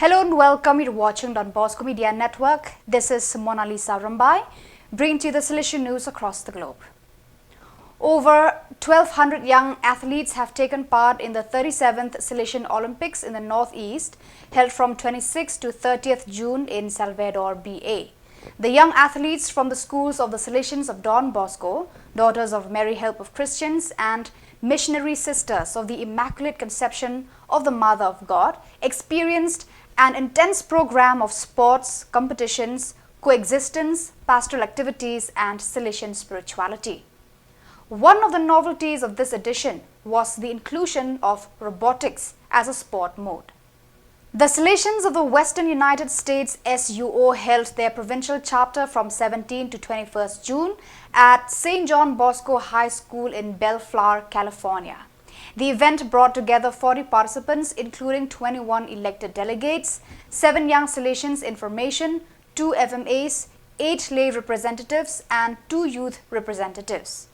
Hello and welcome. You're watching Don Bosco Media Network. This is Mona Lisa Rambai, bringing to you the Salesian news across the globe. Over 1,200 young athletes have taken part in the 37th Salesian Olympics in the Northeast, held from 26th to 30th June in Salvador, BA. The young athletes from the schools of the Salesians of Don Bosco, Daughters of Mary Help of Christians, and Missionary Sisters of the Immaculate Conception of the Mother of God experienced an intense program of sports, competitions, coexistence, pastoral activities, and Salesian spirituality. One of the novelties of this edition was the inclusion of robotics as a sport mode. The Salesians of the Western United States SUO held their provincial chapter from 17 to 21st June at St. John Bosco High School in Bellflower, California. The event brought together 40 participants, including 21 elected delegates, 7 young Salesians in formation, 2 FMAs, 8 lay representatives, and 2 youth representatives.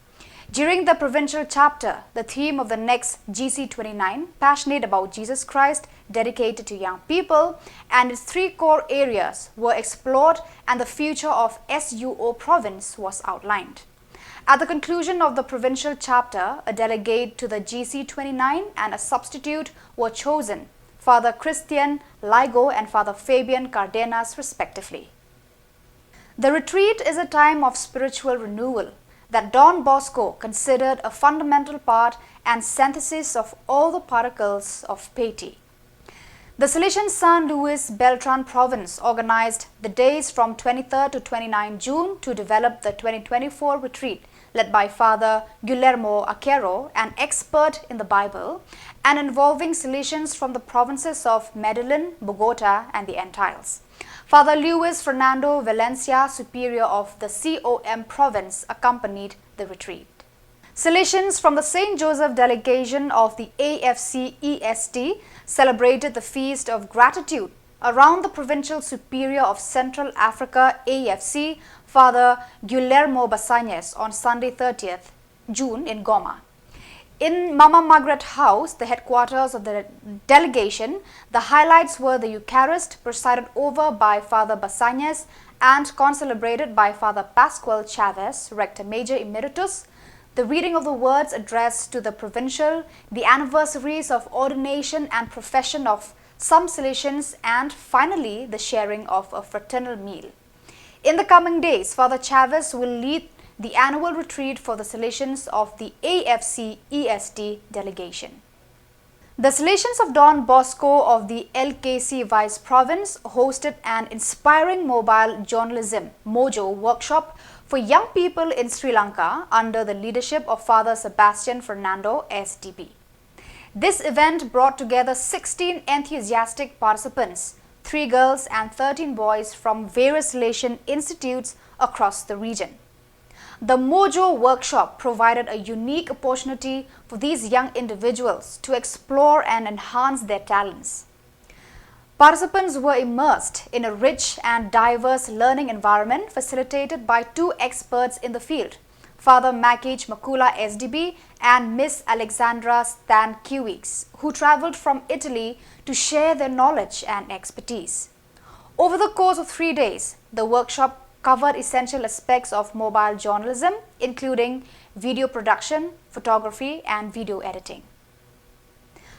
During the provincial chapter, the theme of the next GC29, Passionate About Jesus Christ, dedicated to young people, and its 3 core areas were explored, and the future of SUO province was outlined. At the conclusion of the provincial chapter, a delegate to the GC29 and a substitute were chosen, Father Christian Ligo and Father Fabian Cardenas respectively. The retreat is a time of spiritual renewal that Don Bosco considered a fundamental part and synthesis of all the particles of Peit. The Salesian San Luis Beltran province organized the days from 23rd to 29 June to develop the 2024 retreat led by Father Guillermo Aquero, an expert in the Bible, and involving Salesians from the provinces of Medellin, Bogota, and the Antilles. Father Luis Fernando Valencia, superior of the COM province, accompanied the retreat. Salesians from the St. Joseph delegation of the AFC-EST celebrated the Feast of Gratitude around the Provincial Superior of Central Africa AFC, Father Guillermo Basañez, on Sunday 30th June in Goma. In Mama Margaret House, the headquarters of the delegation, the highlights were the Eucharist presided over by Father Basañez and concelebrated by Father Pascual Chavez, Rector Major Emeritus, the reading of the words addressed to the provincial, the anniversaries of ordination and profession of some Salesians, and finally the sharing of a fraternal meal. In the coming days, Father Chavez will lead the annual retreat for the Salesians of the AFC-EST delegation. The Salesians of Don Bosco of the LKC Vice Province hosted an inspiring mobile journalism Mojo workshop for young people in Sri Lanka under the leadership of Father Sebastian Fernando SDB. This event brought together 16 enthusiastic participants, 3 girls and 13 boys from various Salesian institutes across the region. The Mojo workshop provided a unique opportunity for these young individuals to explore and enhance their talents. Participants were immersed in a rich and diverse learning environment facilitated by 2 experts in the field, Father Makij Makula SDB and Miss Alexandra Stankiewicz, who traveled from Italy to share their knowledge and expertise. Over the course of 3 days, the workshop covered essential aspects of mobile journalism, including video production, photography, and video editing.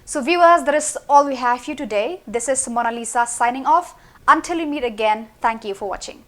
So viewers, that is all we have for you today. This is Mona Lisa signing off. Until we meet again, thank you for watching.